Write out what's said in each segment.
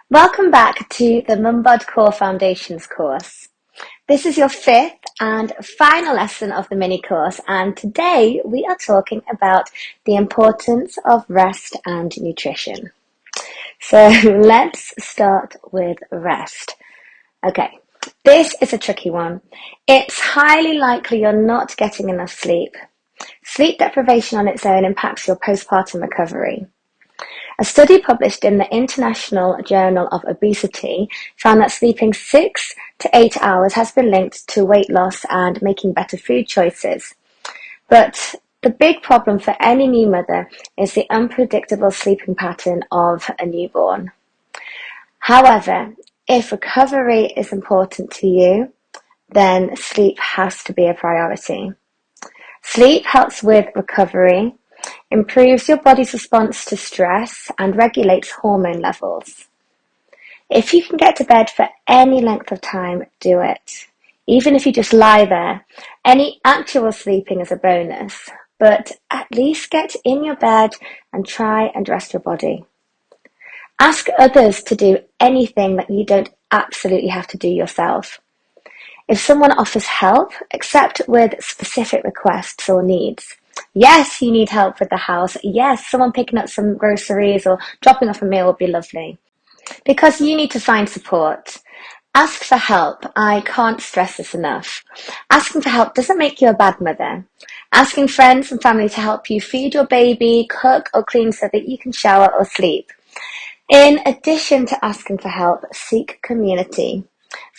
Welcome back to the Mum Bod Core Foundations course. This is your fifth and final lesson of the mini course, and today we are talking about the importance of rest and nutrition. So let's start with rest. Okay, this is a tricky one. It's highly likely you're not getting enough sleep. Sleep deprivation on its own impacts your postpartum recovery. A study published in the International Journal of Obesity found that sleeping 6 to 8 hours has been linked to weight loss and making better food choices. But the big problem for any new mother is the unpredictable sleeping pattern of a newborn. However, if recovery is important to you, then sleep has to be a priority. Sleep helps with recovery, improves your body's response to stress, and regulates hormone levels. If you can get to bed for any length of time, do it. Even if you just lie there, any actual sleeping is a bonus, but at least get in your bed and try and rest your body. Ask others to do anything that you don't absolutely have to do yourself. If someone offers help, accept with specific requests or needs. Yes, you need help with the house. Yes, someone picking up some groceries or dropping off a meal would be lovely. Because you need to find support. Ask for help. I can't stress this enough. Asking for help doesn't make you a bad mother. Asking friends and family to help you feed your baby, cook or clean so that you can shower or sleep. In addition to asking for help, seek community.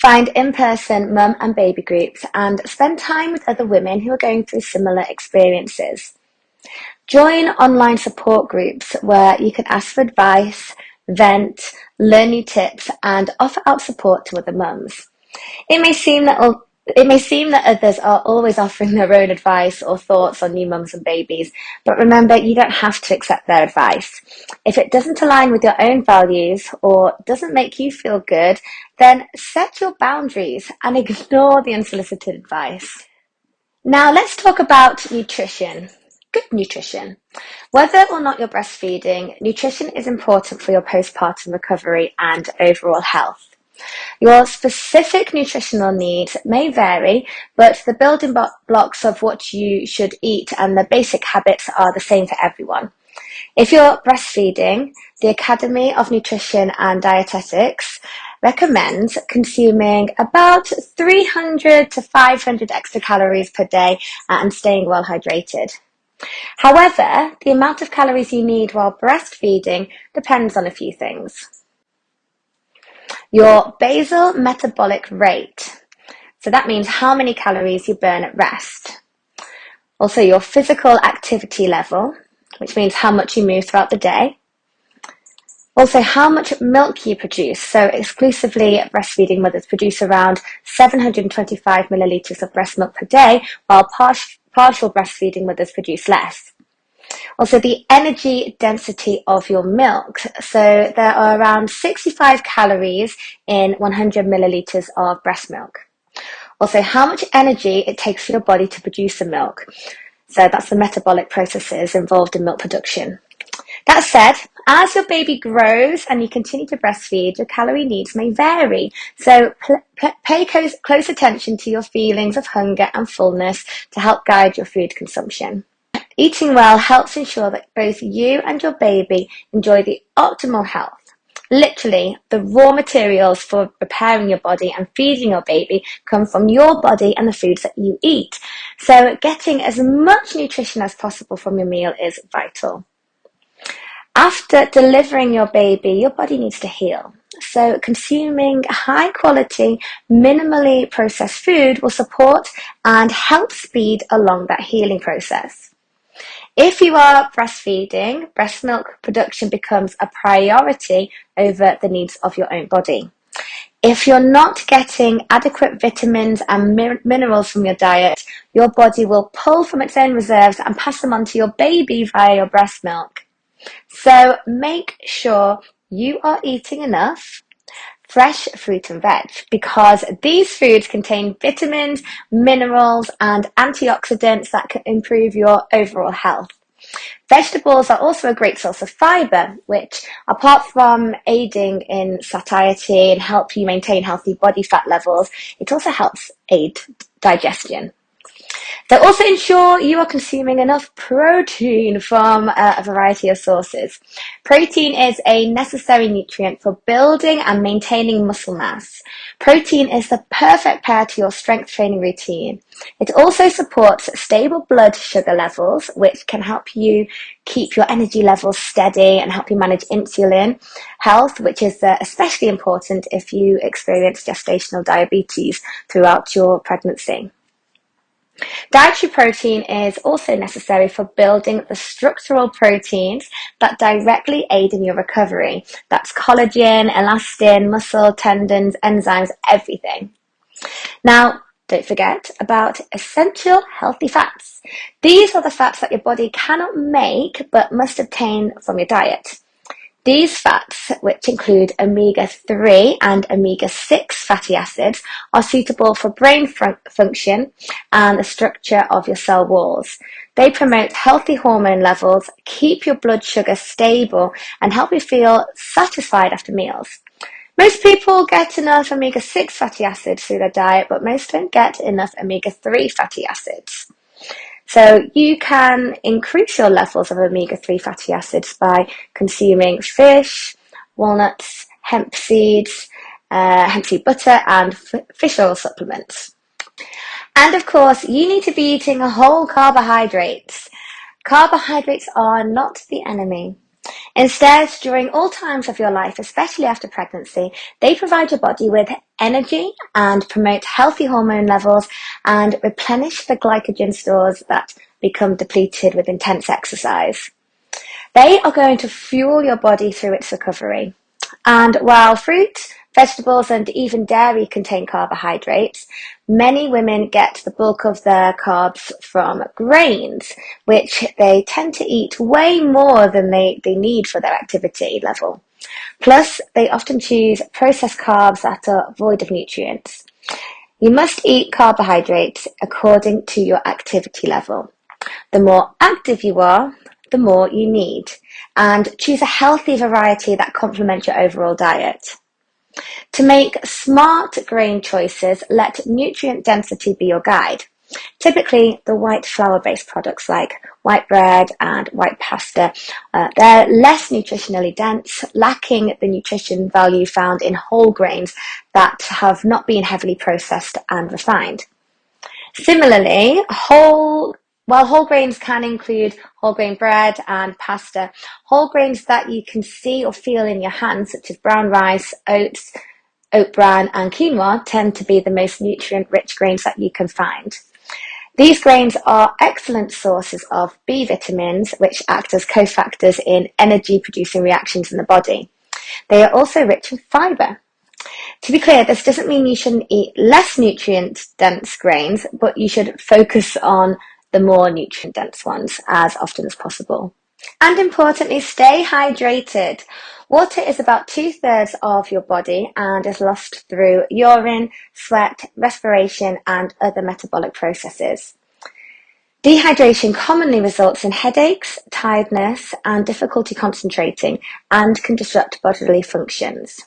Find in-person mum and baby groups and spend time with other women who are going through similar experiences. Join online support groups where you can ask for advice, vent, learn new tips, and offer out support to other mums. It may seem that others are always offering their own advice or thoughts on new mums and babies, but remember, you don't have to accept their advice. If it doesn't align with your own values or doesn't make you feel good, then set your boundaries and ignore the unsolicited advice. Now let's talk about nutrition. Good nutrition. Whether or not you're breastfeeding, nutrition is important for your postpartum recovery and overall health. Your specific nutritional needs may vary, but the building blocks of what you should eat and the basic habits are the same for everyone. If you're breastfeeding, the Academy of Nutrition and Dietetics recommends consuming about 300 to 500 extra calories per day and staying well hydrated. However, the amount of calories you need while breastfeeding depends on a few things. Your basal metabolic rate. So that means how many calories you burn at rest. Also your physical activity level, which means how much you move throughout the day. Also how much milk you produce. So exclusively breastfeeding mothers produce around 725 millilitres of breast milk per day, while partial breastfeeding mothers produce less. Also, the energy density of your milk. So there are around 65 calories in 100 millilitres of breast milk. Also, how much energy it takes for your body to produce the milk. So that's the metabolic processes involved in milk production. That said, as your baby grows and you continue to breastfeed, your calorie needs may vary. So pay close attention to your feelings of hunger and fullness to help guide your food consumption. Eating well helps ensure that both you and your baby enjoy the optimal health. Literally, the raw materials for preparing your body and feeding your baby come from your body and the foods that you eat. So getting as much nutrition as possible from your meal is vital. After delivering your baby, your body needs to heal. So consuming high quality, minimally processed food will support and help speed along that healing process. If you are breastfeeding, breast milk production becomes a priority over the needs of your own body. If you're not getting adequate vitamins and minerals from your diet, your body will pull from its own reserves and pass them on to your baby via your breast milk. So make sure you are eating enough fresh fruit and veg, because these foods contain vitamins, minerals, and antioxidants that can improve your overall health. Vegetables are also a great source of fibre, which, apart from aiding in satiety and help you maintain healthy body fat levels, it also helps aid digestion. So also ensure you are consuming enough protein from a variety of sources. Protein is a necessary nutrient for building and maintaining muscle mass. Protein is the perfect pair to your strength training routine. It also supports stable blood sugar levels, which can help you keep your energy levels steady and help you manage insulin health, which is especially important if you experience gestational diabetes throughout your pregnancy. Dietary protein is also necessary for building the structural proteins that directly aid in your recovery. That's collagen, elastin, muscle, tendons, enzymes, everything. Now, don't forget about essential healthy fats. These are the fats that your body cannot make but must obtain from your diet. These fats, which include omega-3 and omega-6 fatty acids, are suitable for brain function and the structure of your cell walls. They promote healthy hormone levels, keep your blood sugar stable, and help you feel satisfied after meals. Most people get enough omega-6 fatty acids through their diet, but most don't get enough omega-3 fatty acids. So you can increase your levels of omega-3 fatty acids by consuming fish, walnuts, hemp seed butter, and fish oil supplements. And of course, you need to be eating whole carbohydrates. Carbohydrates are not the enemy. Instead, during all times of your life, especially after pregnancy, they provide your body with energy and promote healthy hormone levels and replenish the glycogen stores that become depleted with intense exercise. They are going to fuel your body through its recovery. And while fruit, vegetables, and even dairy contain carbohydrates, many women get the bulk of their carbs from grains, which they tend to eat way more than they need for their activity level. Plus, they often choose processed carbs that are void of nutrients. You must eat carbohydrates according to your activity level. The more active you are, the more you need, and choose a healthy variety that complements your overall diet. To make smart grain choices, let nutrient density be your guide. Typically, the white flour-based products like white bread and white pasta, they're less nutritionally dense, lacking the nutrition value found in whole grains that have not been heavily processed and refined. Similarly, while whole grains can include whole grain bread and pasta, whole grains that you can see or feel in your hands, such as brown rice, oats, oat bran, and quinoa, tend to be the most nutrient-rich grains that you can find. These grains are excellent sources of B vitamins, which act as cofactors in energy-producing reactions in the body. They are also rich in fibre. To be clear, this doesn't mean you shouldn't eat less nutrient-dense grains, but you should focus on the more nutrient-dense ones as often as possible. And importantly, stay hydrated. Water is about 2/3 of your body and is lost through urine, sweat, respiration, and other metabolic processes. Dehydration commonly results in headaches, tiredness, and difficulty concentrating, and can disrupt bodily functions.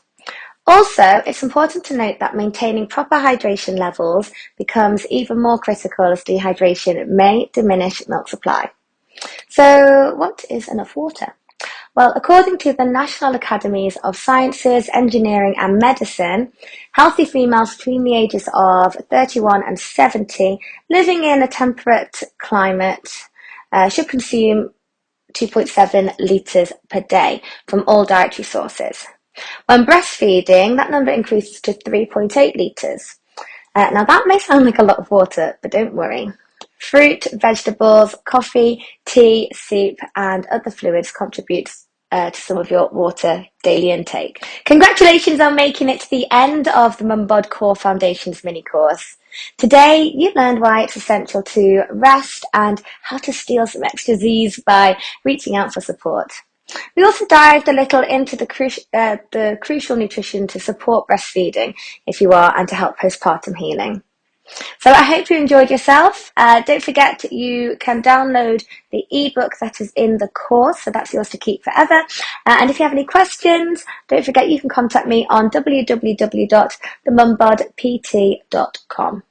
Also, it's important to note that maintaining proper hydration levels becomes even more critical as dehydration may diminish milk supply. So, what is enough water? Well, according to the National Academies of Sciences, Engineering and Medicine, healthy females between the ages of 31 and 70 living in a temperate climate should consume 2.7 litres per day from all dietary sources. When breastfeeding, that number increases to 3.8 litres. Now that may sound like a lot of water, but don't worry. Fruit, vegetables, coffee, tea, soup, and other fluids contribute to some of your water daily intake. Congratulations on making it to the end of the Mum Bod Core Foundations mini course. Today, you learned why it's essential to rest and how to steal some extra zzzs by reaching out for support. We also dived a little into the crucial nutrition to support breastfeeding if you are and to help postpartum healing. So I hope you enjoyed yourself. Don't forget you can download the ebook that is in the course, so that's yours to keep forever. And if you have any questions, don't forget you can contact me on www.themumbodpt.com.